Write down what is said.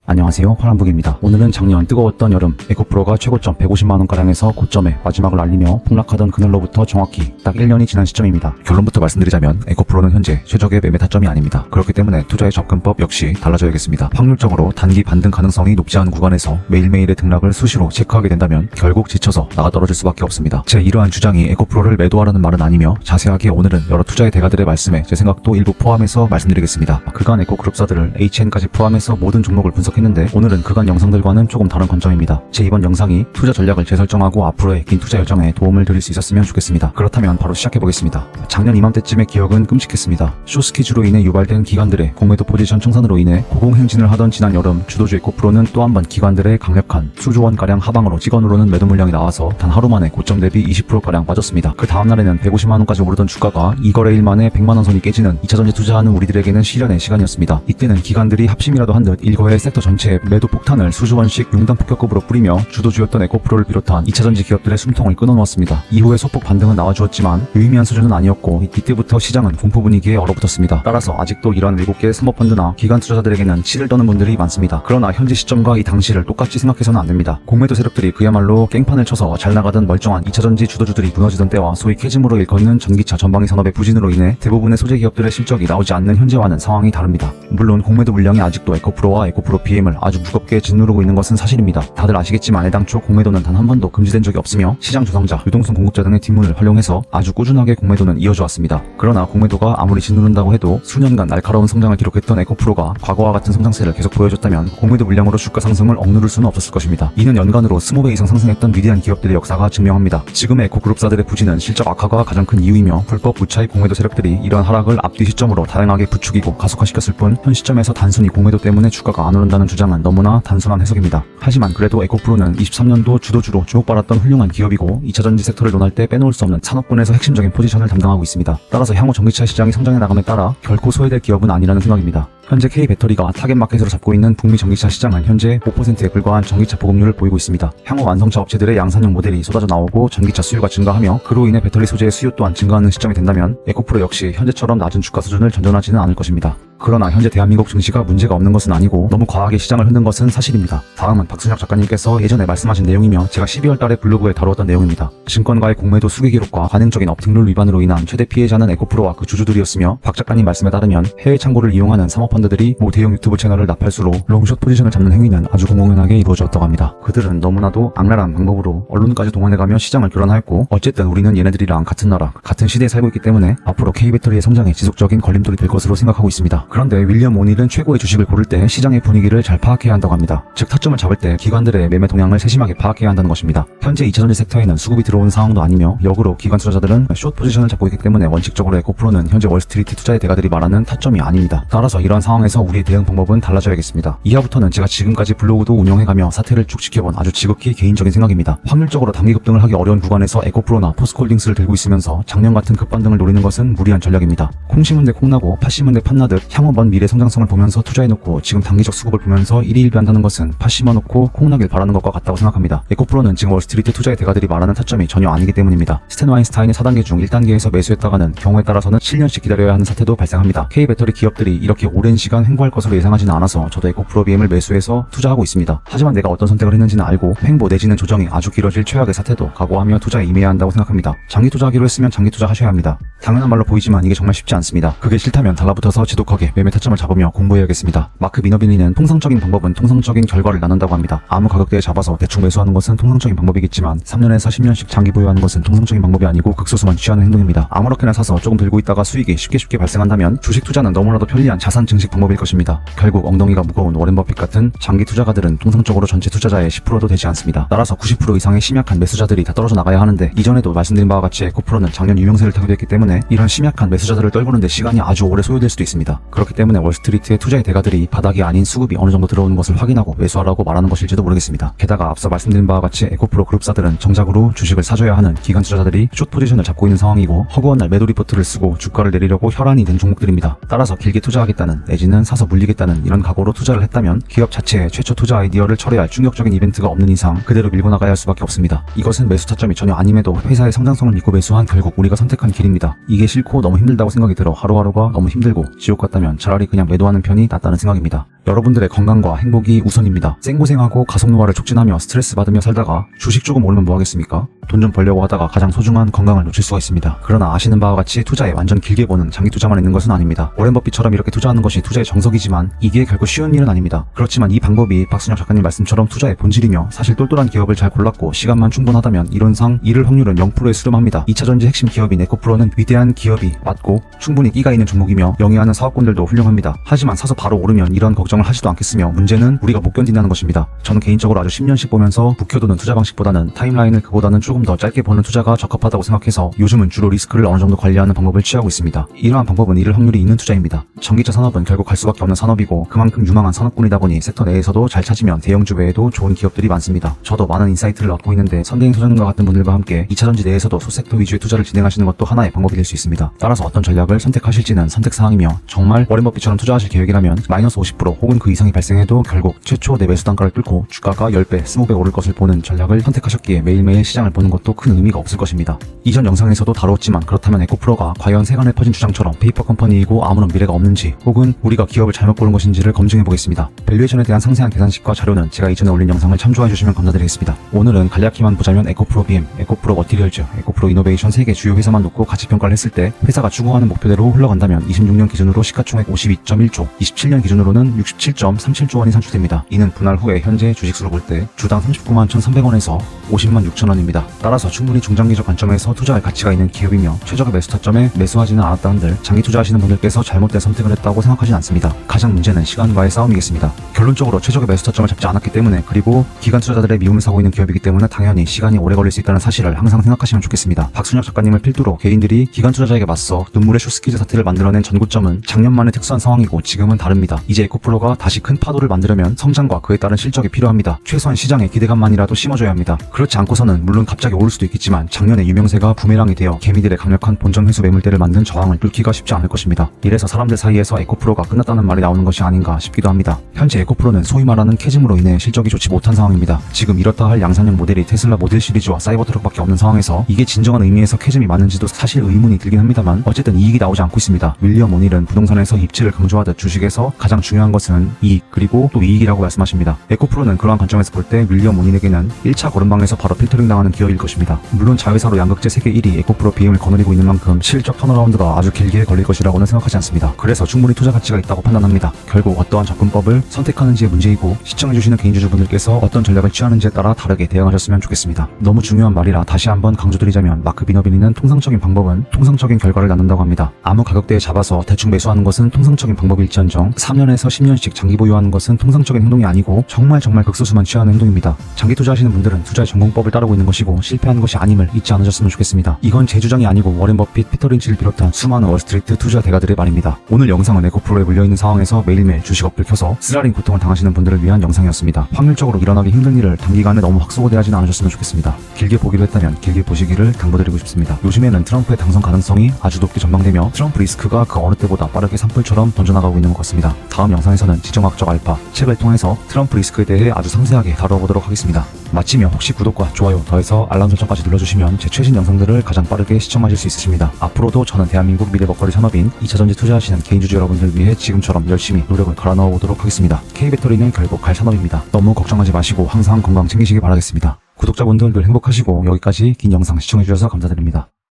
안녕하세요, 파란북입니다. 오늘은 작년 뜨거웠던 여름 에코프로가 최고점 150만원가량에서 고점에 마지막을 알리며 폭락하던 그날로부터 정확히 딱 1년이 지난 시점입니다. 결론부터 말씀드리자면 에코프로는 현재 최적의 매매 타점이 아닙니다. 그렇기 때문에 투자의 접근법 역시 달라져야겠습니다. 확률적으로 단기 반등 가능성이 높지 않은 구간에서 매일매일의 등락을 수시로 체크하게 된다면 결국 지쳐서 나가 떨어질 수밖에 없습니다. 제 이러한 주장이 에코프로를 매도하라는 말은 아니며 자세하게 오늘은 여러 투자의 대가들의 말씀에 제 생각도 일부 포함해서 말씀드리겠습니다. 그간 에코그룹사들을 HN까지 포함해서 모든 종목을 분석했는데 오늘은 그간 영상들과는 조금 다른 관점입니다. 제 이번 영상이 투자 전략을 재설정하고 앞으로의 긴 투자 여정에 도움을 드릴 수 있었으면 좋겠습니다. 그렇다면 바로 시작해보겠습니다. 작년 이맘때쯤의 기억은 끔찍했습니다. 쇼스퀴즈로 인해 유발된 기관들의 공매도 포지션 청산으로 인해 고공행진을 하던 지난 여름 주도주 에코프로는 또 한 번 기관들의 강력한 수조원가량 하방으로 직원으로는 매도 물량이 나와서 단 하루 만에 고점 대비 20%가량 빠졌습니다. 그 다음날에는 150만원까지 오르던 주가가 2거래일 만에 100만원 선이 깨지는 2차전지 투자하는 우리들에게는 시련의 시간이었습니다. 이때는 기관들이 합심이라도 한 듯 일거의 섹터 전체에 매도 폭탄을 수조원씩 융단 폭격급으로 뿌리며 주도주였던 에코프로를 비롯한 2차전지 기업들의 숨통을 끊어놓았습니다. 이후에 소폭 반등은 나와주었지만 유의미한 수준은 아니었고 이때부터 시장은 공포 분위기에 얼어붙었습니다. 따라서 아직도 이러한 외국계 사모펀드나 기관 투자자들에게는 치를 떠는 분들이 많습니다. 그러나 현재 시점과 이 당시를 똑같이 생각해서는 안됩니다. 공매도 세력들이 그야말로 깽판을 쳐서 잘 나가던 멀쩡한 2차전지 주도주들이 무너지던 때와 소위 캐즘으로 일컫는 전기차 전방위 산업의 부진으로 인해 대부분의 소재 기업들의 실적이 나오지 않는 현재와는 상황이 다릅니다. 물론 공매도 물량이 아직도 에코프로와 에코프로 BM을 아주 무겁게 짓누르고 있는 것은 사실입니다. 다들 아시겠지만 애당초 공매도는 단 한 번도 금지된 적이 없으며 시장 조성자, 유동성 공급자 등의 뒷문을 활용해서 아주 꾸준하게 공매도는 이어져 왔습니다. 그러나 공매도가 아무리 짓누른다고 해도 수년간 날카로운 성장을 기록했던 에코프로가 과거와 같은 성장세를 계속 보여줬다면 공매도 물량으로 주가 상승을 억누를 수는 없었을 것입니다. 이는 연간으로 20배 이상 상승했던 위대한 기업들의 역사가 증명합니다. 지금의 에코그룹사들의 부진은 실적 악화가 가장 큰 이유이며 불법 무차익 공매도 세력들이 이러한 하락을 앞뒤 시점으로 다양하게 부추기고 가속화시켰을 뿐 현 시점에서 단순히 공매도 때문에 주가가 안 오른다는 주장은 너무나 단순한 해석입니다. 하지만 그래도 에코프로는 23년도 주도주로 주목받았던 훌륭한 기업이고 2차전지 섹터를 논할 때 빼놓을 수 없는 산업군에서 핵심적인 포지션을 담당하고 있습니다. 따라서 향후 전기차 시장이 성장해 나감에 따라 결코 소외될 기업은 아니라는 생각입니다. 현재 K배터리가 타겟마켓으로 잡고 있는 북미 전기차 시장은 현재 5%에 불과한 전기차 보급률을 보이고 있습니다. 향후 완성차 업체들의 양산형 모델이 쏟아져 나오고 전기차 수요가 증가하며 그로 인해 배터리 소재의 수요 또한 증가하는 시점이 된다면 에코프로 역시 현재처럼 낮은 주가 수준을 전전하지는 않을 것입니다. 그러나 현재 대한민국 증시가 문제가 없는 것은 아니고 너무 과하게 시장을 흔든 것은 사실입니다. 다음은 박순혁 작가님께서 예전에 말씀하신 내용이며 제가 12월 달에 블로그에 다루었던 내용입니다. 증권가의 공매도 수기 기록과 관행적인 업팅룰 위반으로 인한 최대 피해자는 에코프로와 그 주주들이었으며 박 작가님 말씀에 따르면 해외 창고를 이용하는 사모펀드들이 모 대형 유튜브 채널을 납할수록 롱숏 포지션을 잡는 행위는 아주 공공연하게 이루어졌다고 합니다. 그들은 너무나도 악랄한 방법으로 언론까지 동원해가며 시장을 교란하였고 어쨌든 우리는 얘네들이랑 같은 나라, 같은 시대에 살고 있기 때문에 앞으로 K배터리의 성장에 지속적인 걸림돌이 될 것으로 생각하고 있습니다. 그런데 윌리엄 오닐은 최고의 주식을 고를 때 시장의 분위기를 잘 파악해야 한다고 합니다. 즉 타점을 잡을 때 기관들의 매매 동향을 세심하게 파악해야 한다는 것입니다. 현재 2차전지 섹터에는 수급이 들어온 상황도 아니며 역으로 기관 투자자들은 숏 포지션을 잡고 있기 때문에 원칙적으로 에코프로는 현재 월스트리트 투자의 대가들이 말하는 타점이 아닙니다. 따라서 이러한 상황에서 우리의 대응 방법은 달라져야겠습니다. 이하부터는 제가 지금까지 블로그도 운영해가며 사태를 쭉 지켜본 아주 지극히 개인적인 생각입니다. 확률적으로 단기 급등을 하기 어려운 구간에서 에코프로나 포스코홀딩스를 들고 있으면서 작년 같은 급반등을 노리는 것은 무리한 전략입니다. 콩 심은 데 콩나고 팥 심은 데 팥나듯 향후 먼 미래 성장성을 보면서 투자해놓고 지금 단기적 수급을 보면서 일희일비한다는 것은 팥 심어놓고 콩 나길 바라는 것과 같다고 생각합니다. 에코프로는 지금 월스트리트 투자의 대가들이 말하는 타점이 전혀 아니기 때문입니다. 스탠 와인스타인의 4단계 중 1단계에서 매수했다가는 경우에 따라서는 7년씩 기다려야 하는 사태도 발생합니다. K배터리 기업들이 이렇게 오랜 시간 횡보할 것으로 예상하지는 않아서 저도 에코프로 BM을 매수해서 투자하고 있습니다. 하지만 내가 어떤 선택을 했는지는 알고 횡보 내지는 조정이 아주 길어질 최악의 사태도 각오하며 투자에 임해야 한다고 생각합니다. 장기 투자하기로 했으면 장기 투자하셔야 합니다. 당연한 말로 보이지만 이게 정말 쉽지 않습니다. 그게 싫다면 달라붙어서 지독하게 매매 타점을 잡으며 공부해야겠습니다. 마크 미너비니는 통상적인 방법은 통상적인 결과를 낳는다고 합니다. 아무 가격대에 잡아서 대충 매수하는 것은 통상적인 방법이겠지만 3년에서 10년씩 장기 보유하는 것은 통상적인 방법이 아니고 극소수만 취하는 행동입니다. 아무렇게나 사서 조금 들고 있다가 수익이 쉽게 발생한다면 주식 투자는 너무나도 편리한 자산 증식 방법일 것입니다. 결국 엉덩이가 무거운 워렌 버핏 같은 장기 투자가들은 통상적으로 전체 투자자의 10%도 되지 않습니다. 따라서 90% 이상의 심약한 매수자들이 다 떨어져 나가야 하는데 이전에도 말씀드린 바와 같이 에코프로는 작년 유명세를 타게 됐기 때문에 이런 심약한 매수자들을 떨구는데 시간이 아주 오래 소요될 수도 있습니다. 그렇기 때문에 월스트리트의 투자의 대가들이 바닥이 아닌 수급이 어느 정도 들어오는 것을 확인하고 매수하라고 말하는 것일지도 모르겠습니다. 게다가 앞서 말씀드린 바와 같이 에코프로 그룹사들은 정작으로 주식을 사줘야 하는 기관 투자자들이 숏 포지션을 잡고 있는 상황이고 허구한 날 매도 리포트를 쓰고 주가를 내리려고 혈안이 된 종목들입니다. 따라서 길게 투자하겠다는 내지는 사서 물리겠다는 이런 각오로 투자를 했다면 기업 자체에 최초 투자 아이디어를 철회할 충격적인 이벤트가 없는 이상 그대로 밀고 나가야 할 수밖에 없습니다. 이것은 매수 타점이 전혀 아님에도 회사의 성장성을 믿고 매수한 결국 우리가 선택한 길입니다. 이게 싫고 너무 힘들다고 생각이 들어 하루하루가 너무 힘들고 지옥 같다면 차라리 그냥 매도하는 편이 낫다는 생각입니다. 여러분들의 건강과 행복이 우선입니다. 생고생하고 가속노화를 촉진하며 스트레스 받으며 살다가 주식 조금 오르면 뭐 하겠습니까? 돈 좀 벌려고 하다가 가장 소중한 건강을 놓칠 수가 있습니다. 그러나 아시는 바와 같이 투자에 완전 길게 보는 장기 투자만 있는 것은 아닙니다. 워렌 버핏처럼 이렇게 투자하는 것이 투자의 정석이지만 이게 결코 쉬운 일은 아닙니다. 그렇지만 이 방법이 박순혁 작가님 말씀처럼 투자의 본질이며 사실 똘똘한 기업을 잘 골랐고 시간만 충분하다면 이론상 잃을 확률은 0%에 수렴합니다. 2차전지 핵심 기업인 에코프로는 위대한 기업이 맞고 충분히 끼가 있는 종목이며 영위하는 사업꾼들도 훌륭합니다. 하지만 사서 바로 오르면 이런 걱정을 하지도 않겠으며 문제는 우리가 못 견딘다는 것입니다. 저는 개인적으로 아주 10년씩 보면서 묵혀두는 투자 방식보다는 타임라인을 그보다는 조금 더 짧게 보는 투자가 적합하다고 생각해서 요즘은 주로 리스크를 어느 정도 관리하는 방법을 취하고 있습니다. 이러한 방법은 잃을 확률이 있는 투자입니다. 전기차 산업은 결국 갈 수밖에 없는 산업이고 그만큼 유망한 산업군이다 보니 섹터 내에서도 잘 찾으면 대형주 외에도 좋은 기업들이 많습니다. 저도 많은 인사이트를 얻고 있는데 선대인 소장님과 같은 분들과 함께 2차전지 내에서도 소섹터 위주의 투자를 진행하시는 것도 하나의 방법이 될 수 있습니다. 따라서 어떤 전략을 선택하실지는 선택사항이며 정말 워렌 버핏처럼 투자하실 계획이라면 마이너스 50% 혹은 그 이상이 발생해도 결국 최초 내 매수 단가를 뚫고 주가가 10배, 20배 오를 것을 보는 전략을 선택하셨기에 매일매일 시장을 보는 것도 큰 의미가 없을 것입니다. 이전 영상에서도 다루었지만 그렇다면 에코프로가 과연 세간에 퍼진 주장처럼 페이퍼 컴퍼니이고 아무런 미래가 없는지 혹은 우리가 기업을 잘못 고른 것인지를 검증해보겠습니다. 밸류에이션에 대한 상세한 계산식과 자료는 제가 이전에 올린 영상을 참조해주시면 감사드리겠습니다. 오늘은 간략히만 보자면 에코프로 BM, 에코프로 머티리얼즈, 에코프로 이노베이션 3개 주요 회사만 놓고 가치평가를 했을 때 회사가 추구하는 목표대로 흘러간다면 26년 기준으로 시가총액 52.1조, 27년 기준으로는 67.37조 원이 산출됩니다. 이는 분할 후에 현재 주식수로 볼 때 주당 39만 1,300원에서 50만 6천원입니다. 따라서 충분히 중장기적 관점에서 투자할 가치가 있는 기업이며 최적의 매수 타점에 매수하지는 않았다 한들 장기 투자하시는 분들께서 잘못된 선택을 했다고 생각하진 않습니다. 가장 문제는 시간과의 싸움이겠습니다. 결론적으로 최적의 매수 타점을 잡지 않았기 때문에 그리고 기관 투자자들의 미움을 사고 있는 기업이기 때문에 당연히 시간이 오래 걸릴 수 있다는 사실을 항상 생각하시면 좋겠습니다. 박순혁 작가님을 필두로 개인들이 기관 투자자에게 맞서 눈물의 쇼스키즈 사태를 만들어낸 전고점은 작년만의 특수한 상황이고 지금은 다릅니다. 이제 에코프로가 다시 큰 파도를 만들려면 성장과 그에 따른 실적이 필요합니다. 최소한 시장에 기대감만이라도 심어줘야 합니다. 그렇지 않고서는 물론 갑자기 오를 수도 있겠지만 작년에 유명세가 부메랑이 되어 개미들의 강력한 본전 회수 매물대를 만든 저항을 뚫기가 쉽지 않을 것입니다. 이래서 사람들 사이에서 에코프로가 끝났다는 말이 나오는 것이 아닌가 싶기도 합니다. 현재 에코프로는 소위 말하는 캐즘으로 인해 실적이 좋지 못한 상황입니다. 지금 이렇다 할 양산형 모델이 테슬라 모델 시리즈와 사이버트럭밖에 없는 상황에서 이게 진정한 의미에서 캐즘이 맞는지도 사실 의문이 들긴 합니다만 어쨌든 이익이 나오지 않고 있습니다. 윌리엄 오닐은 부동산에서 입지를 강조하듯 주식에서 가장 중요한 것은 이익 그리고 또 이익이라고 말씀하십니다. 에코프로는 그러한 관점에서 볼 때 윌리엄 오닐에게는 1차 거름방에서 바로 필터링 당하는 기업일 것입니다. 물론 자회사로 양극재 세계 1위 에코프로 BM을 거느리고 있는 만큼 실적 턴어라운드가 아주 길게 걸릴 것이라고는 생각하지 않습니다. 그래서 충분히 투자 가치가 있다고 판단합니다. 결국 어떠한 접근법을 선택하는지의 문제이고 시청해주시는 개인주주분들께서 어떤 전략을 취하는지에 따라 다르게 대응하셨으면 좋겠습니다. 너무 중요한 말이라 다시 한번 강조드리자면 마크 비너빌리는 통상적인 방법은 통상적인 결과를 낳는다고 합니다. 아무 가격대에 잡아서 대충 매수하는 것은 통상적인 방법일지언정 3년에서 10년씩 장기 보유하는 것은 통상적인 행동이 아니고 정말 극소수만 취하는 행동입니다. 장기 투자하시는 분들은 투자의 전공법을 따르고 있는 것이고 실패하는 것이 아님을 잊지 않으셨으면 좋겠습니다. 이건 제 주장이 아니고 워렌 버핏, 피터 린치를 비롯한 수많은 월스트리트 투자 대가들의 말입니다. 오늘 영상은 에코프로에 물려있는 상황에서 매일매일 주식 어플 켜서 쓰라린 고통을 당하시는 분들을 위한 영상이었습니다. 확률적으로 일어나기 힘든 일을 단기간에 너무 확소거대하지는 않으셨으면 좋겠습니다. 길게 보기로 했다면 길게 보시기를 당부드리고 싶습니다. 요즘에는 트럼프의 당선 가능성이 아주 높게 전망되며 트럼프 리스크가 그 어느 때보다 빠르게 산불처럼 번져나가고 있는 것 같습니다. 다음 영상에서는 지정학적 알파 책을 통해서 트럼프 리스크에 대해 아주 상세하게 다뤄보도록 하겠습니다. 마치며 혹시 구독과 좋아요 더해서 알람 설정까지 눌러주시면 제 최신 영상들을 가장 빠르게 시청하실 수 있으십니다. 앞으로도 저는 대한민국 미래 먹거리 산업인 2차전지 투자하시는 개인주주 여러분들 위해 지금처럼 열심히 노력을 갈아 넣어보도록 하겠습니다. K배터리는 결국 갈 산업입니다. 너무 걱정하지 마시고 항상 건강 챙기시기 바라겠습니다. 구독자분들 늘 행복하시고 여기까지 긴 영상 시청해주셔서 감사드립니다.